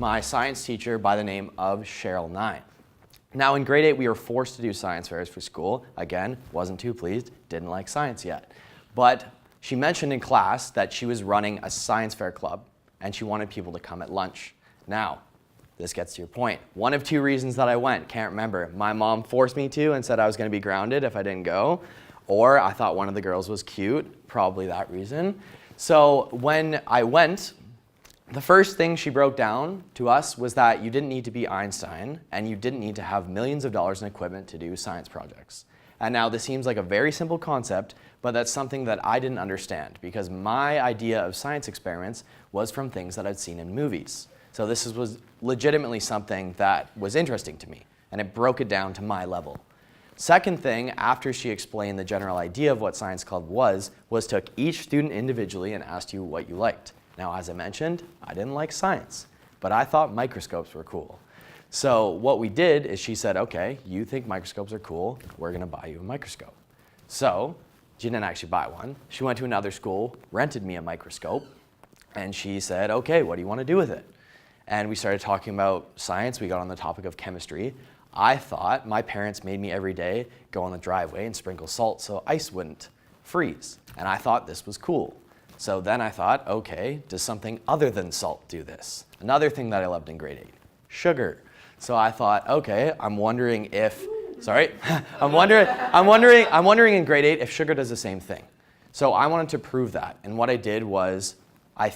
my science teacher by the name of Cheryl 9. Now in grade 8, we were forced to do science fairs for school. Again, wasn't too pleased, didn't like science yet. But she mentioned in class that she was running a science fair club and she wanted people to come at lunch. Now, this gets to your point. One of two reasons that I went, can't remember. My mom forced me to and said I was going to be grounded if I didn't go, or I thought one of the girls was cute, probably that reason. So when I went, the first thing she broke down to us was that you didn't need to be Einstein and you didn't need to have millions of dollars in equipment to do science projects. And now this seems like a very simple concept, but that's something that I didn't understand because my idea of science experiments was from things that I'd seen in movies. So this was legitimately something that was interesting to me, and it broke it down to my level. Second thing, after she explained the general idea of what Science Club was took each student individually and asked you what you liked. Now, as I mentioned, I didn't like science, but I thought microscopes were cool. So what we did is she said, okay, you think microscopes are cool, we're gonna buy you a microscope. So she didn't actually buy one. She went to another school, rented me a microscope, and she said, okay, what do you wanna do with it? And we started talking about science. We got on the topic of chemistry. I thought my parents made me every day go on the driveway and sprinkle salt so ice wouldn't freeze. And I thought this was cool. So then I thought, okay, does something other than salt do this? Another thing that I loved in grade 8, sugar. So I thought, okay, I'm wondering if, sorry, I'm wondering in grade 8 if sugar does the same thing. So I wanted to prove that. And what I did was I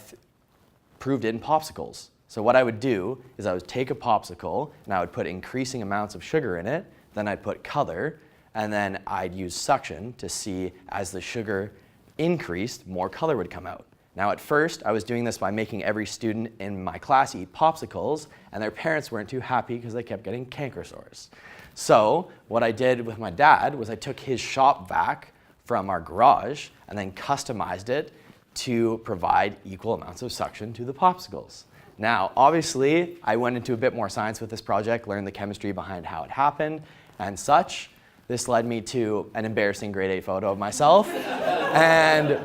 proved it in popsicles. So what I would do is I would take a popsicle and I would put increasing amounts of sugar in it, then I'd put color, and then I'd use suction to see as the sugar increased, more color would come out. Now at first, I was doing this by making every student in my class eat popsicles, and their parents weren't too happy because they kept getting canker sores. So what I did with my dad was I took his shop vac from our garage and then customized it to provide equal amounts of suction to the popsicles. Now, obviously, I went into a bit more science with this project, learned the chemistry behind how it happened and such. This led me to an embarrassing grade 8 photo of myself. And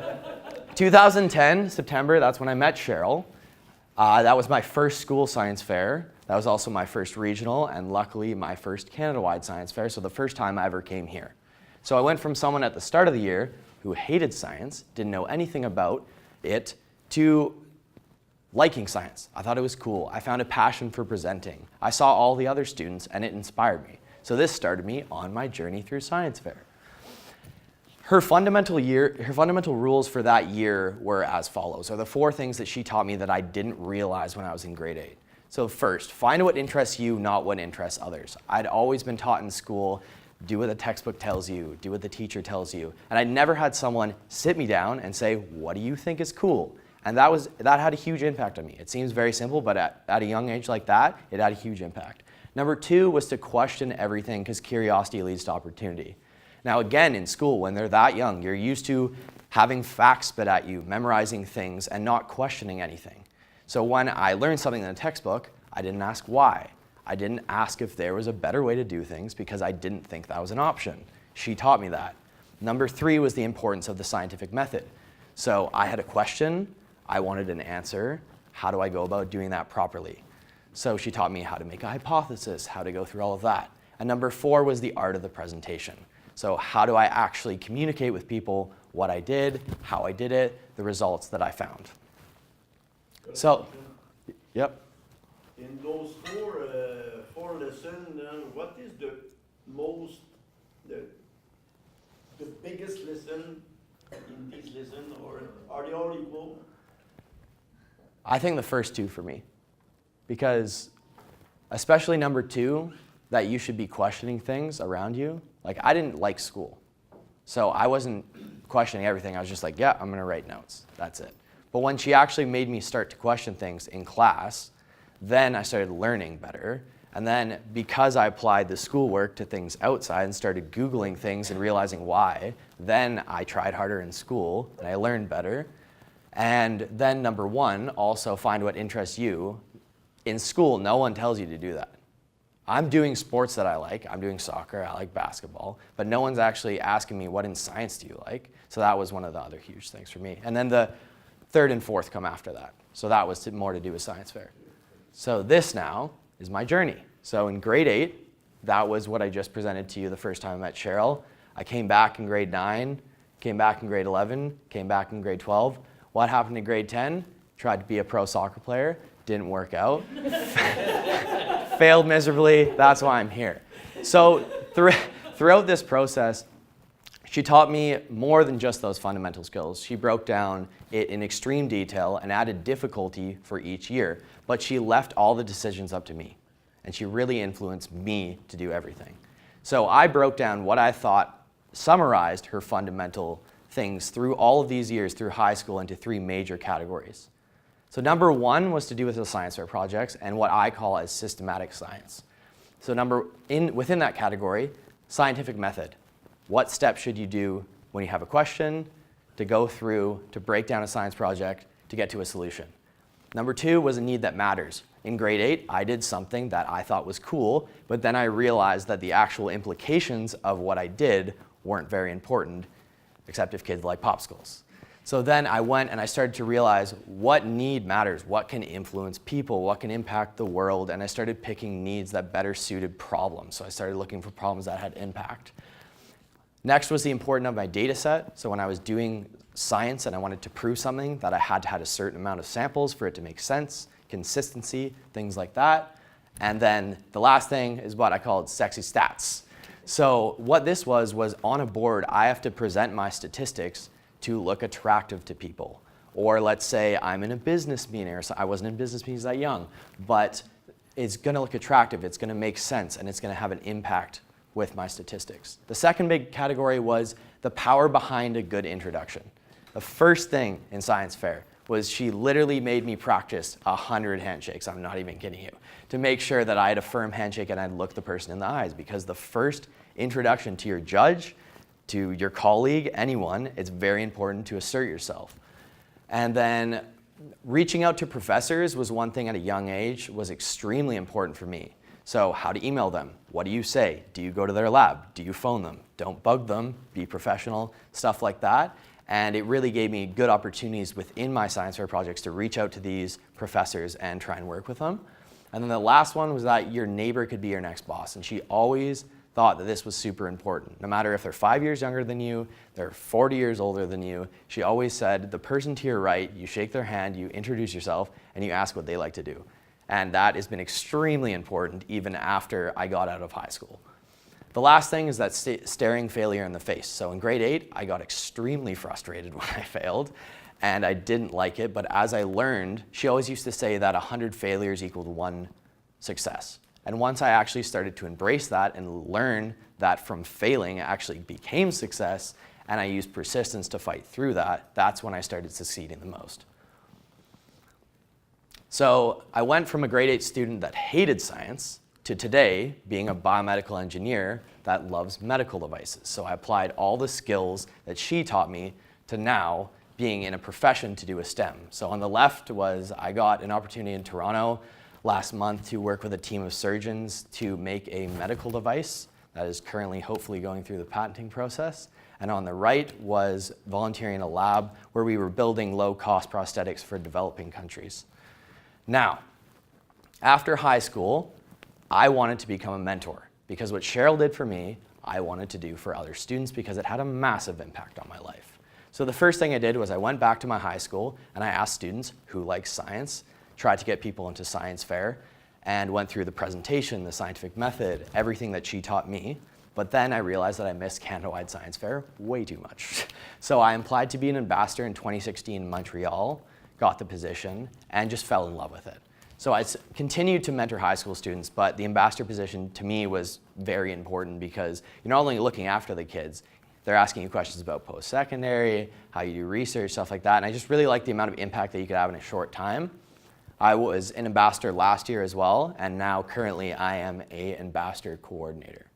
2010, September, that's when I met Cheryl. That was my first school science fair. That was also my first regional and luckily my first Canada-wide science fair, so the first time I ever came here. So I went from someone at the start of the year who hated science, didn't know anything about it, to liking science. I thought it was cool. I found a passion for presenting. I saw all the other students and it inspired me. So this started me on my journey through science fair. Her fundamental rules for that year were as follows, are the 4 things that she taught me that I didn't realize when I was in grade 8. So first, find what interests you, not what interests others. I'd always been taught in school, do what the textbook tells you, do what the teacher tells you. And I never had someone sit me down and say, what do you think is cool? And that had a huge impact on me. It seems very simple, but at a young age like that, it had a huge impact. Number 2 was to question everything because curiosity leads to opportunity. Now again, in school, when they're that young, you're used to having facts spit at you, memorizing things, and not questioning anything. So when I learned something in a textbook, I didn't ask why. I didn't ask if there was a better way to do things because I didn't think that was an option. She taught me that. Number 3 was the importance of the scientific method. So I had a question, I wanted an answer. How do I go about doing that properly? So she taught me how to make a hypothesis, how to go through all of that. And number 4 was the art of the presentation. So how do I actually communicate with people what I did, how I did it, the results that I found. So, yep. In those four lessons, what is the biggest lesson in these lessons, or are they all equal? I think the first 2 for me, because especially number 2, that you should be questioning things around you. Like, I didn't like school, so I wasn't questioning everything. I was just like, yeah, I'm gonna write notes, that's it. But when she actually made me start to question things in class, then I started learning better. And then because I applied the schoolwork to things outside and started Googling things and realizing why, then I tried harder in school and I learned better. And then number 1, also find what interests you. In school, no one tells you to do that. I'm doing sports that I like. I'm doing soccer, I like basketball, but no one's actually asking me what in science do you like? So that was one of the other huge things for me. And then the 3rd and 4th come after that. So that was more to do with science fair. So this now is my journey. So in grade 8, that was what I just presented to you the first time I met Cheryl. I came back in grade 9, came back in grade 11, came back in grade 12. What happened in grade 10? Tried to be a pro soccer player, didn't work out. Failed miserably, that's why I'm here. So throughout this process, she taught me more than just those fundamental skills. She broke down it in extreme detail and added difficulty for each year, but she left all the decisions up to me, and she really influenced me to do everything. So I broke down what I thought summarized her fundamental things through all of these years through high school into 3 major categories. So number 1 was to do with the science fair projects and what I call as systematic science. So within that category, scientific method. What steps should you do when you have a question, to go through, to break down a science project, to get to a solution? Number 2 was a need that matters. In grade 8, I did something that I thought was cool, but then I realized that the actual implications of what I did weren't very important, except if kids like popsicles. So then I went and I started to realize what need matters, what can influence people, what can impact the world, and I started picking needs that better suited problems. So I started looking for problems that had impact. Next was the importance of my data set. So when I was doing science and I wanted to prove something, that I had to have a certain amount of samples for it to make sense, consistency, things like that. And then the last thing is what I called sexy stats. So what this was on a board, I have to present my statistics to look attractive to people. Or let's say I'm in a business meeting, or I wasn't in business meetings that young, but it's gonna look attractive, it's gonna make sense, and it's gonna have an impact with my statistics. The second big category was the power behind a good introduction. The first thing in science fair was she literally made me practice 100 handshakes, I'm not even kidding you, to make sure that I had a firm handshake and I'd look the person in the eyes, because the first introduction to your judge, to your colleague, anyone, it's very important to assert yourself. And then reaching out to professors was one thing at a young age was extremely important for me. So how to email them, what do you say? Do you go to their lab? Do you phone them? Don't bug them, be professional, stuff like that. And it really gave me good opportunities within my science fair projects to reach out to these professors and try and work with them. And then the last one was that your neighbor could be your next boss. And she always thought that this was super important. No matter if they're 5 years younger than you, they're 40 years older than you, she always said, the person to your right, you shake their hand, you introduce yourself, and you ask what they like to do. And that has been extremely important even after I got out of high school. The last thing is that staring failure in the face. So in grade 8, I got extremely frustrated when I failed, and I didn't like it, but as I learned, she always used to say that 100 failures equaled 1 success. And once I actually started to embrace that and learn that from failing it actually became success, and I used persistence to fight through that, that's when I started succeeding the most. So I went from a grade 8 student that hated science to today being a biomedical engineer that loves medical devices. So I applied all the skills that she taught me to now being in a profession to do a STEM. So on the left was I got an opportunity in Toronto last month to work with a team of surgeons to make a medical device that is currently hopefully going through the patenting process. And on the right was volunteering in a lab where we were building low-cost prosthetics for developing countries. Now, after high school, I wanted to become a mentor because what Cheryl did for me, I wanted to do for other students because it had a massive impact on my life. So the first thing I did was I went back to my high school and I asked students who like science, tried to get people into science fair, and went through the presentation, the scientific method, everything that she taught me. But then I realized that I missed Canada-wide Science Fair way too much. So I applied to be an ambassador in 2016 in Montreal, got the position, and just fell in love with it. So I continued to mentor high school students, but the ambassador position to me was very important because you're not only looking after the kids, they're asking you questions about post-secondary, how you do research, stuff like that, and I just really liked the amount of impact that you could have in a short time. I was an ambassador last year as well, and now currently I am an ambassador coordinator.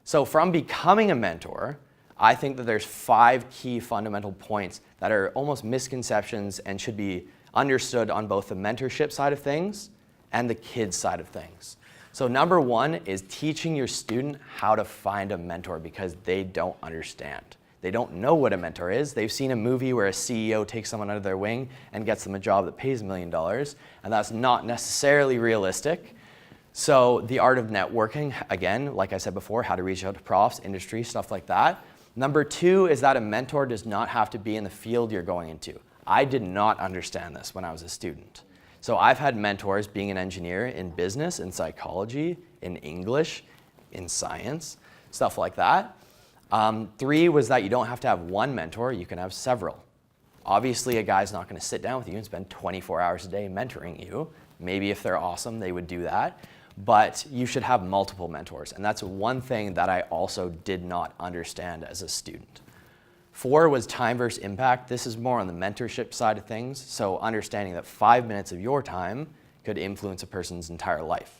So from becoming a mentor, I think that there's 5 key fundamental points that are almost misconceptions and should be understood on both the mentorship side of things and the kids side of things. So number 1 is teaching your student how to find a mentor because they don't understand. They don't know what a mentor is. They've seen a movie where a CEO takes someone under their wing and gets them a job that pays $1 million, and that's not necessarily realistic. So the art of networking, again, like I said before, how to reach out to profs, industry, stuff like that. Number 2 is that a mentor does not have to be in the field you're going into. I did not understand this when I was a student. So I've had mentors being an engineer in business, in psychology, in English, in science, stuff like that. 3 was that you don't have to have one mentor, you can have several. Obviously, a guy's not going to sit down with you and spend 24 hours a day mentoring you. Maybe if they're awesome, they would do that. But you should have multiple mentors. And that's one thing that I also did not understand as a student. 4 was time versus impact. This is more on the mentorship side of things. So understanding that 5 minutes of your time could influence a person's entire life.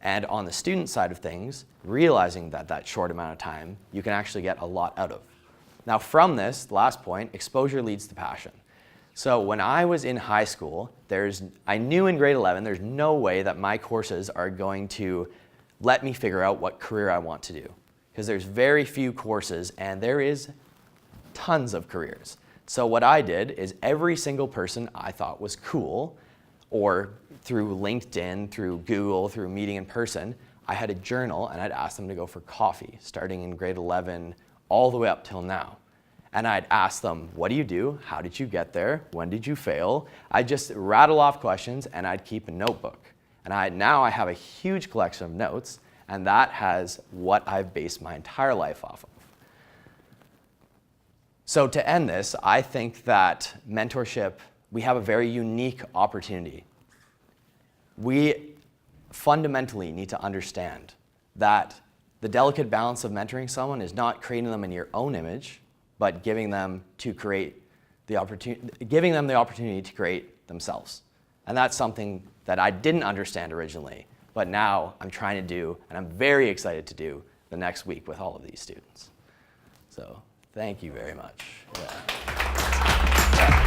And on the student side of things, realizing that that short amount of time, you can actually get a lot out of. Now from this, the last point, exposure leads to passion. So when I was in high school, I knew in grade 11 there's no way that my courses are going to let me figure out what career I want to do. Because there's very few courses and there is tons of careers. So what I did is every single person I thought was cool, or through LinkedIn, through Google, through meeting in person, I had a journal and I'd ask them to go for coffee starting in grade 11 all the way up till now. And I'd ask them, what do you do? How did you get there? When did you fail? I'd just rattle off questions and I'd keep a notebook. And now I have a huge collection of notes, and that has what I've based my entire life off of. So to end this, I think that mentorship, we have a very unique opportunity. We fundamentally need to understand that the delicate balance of mentoring someone is not creating them in your own image, but giving them the opportunity to create themselves. And that's something that I didn't understand originally, but now I'm trying to do, and I'm very excited to do the next week with all of these students. So thank you very much. Yeah.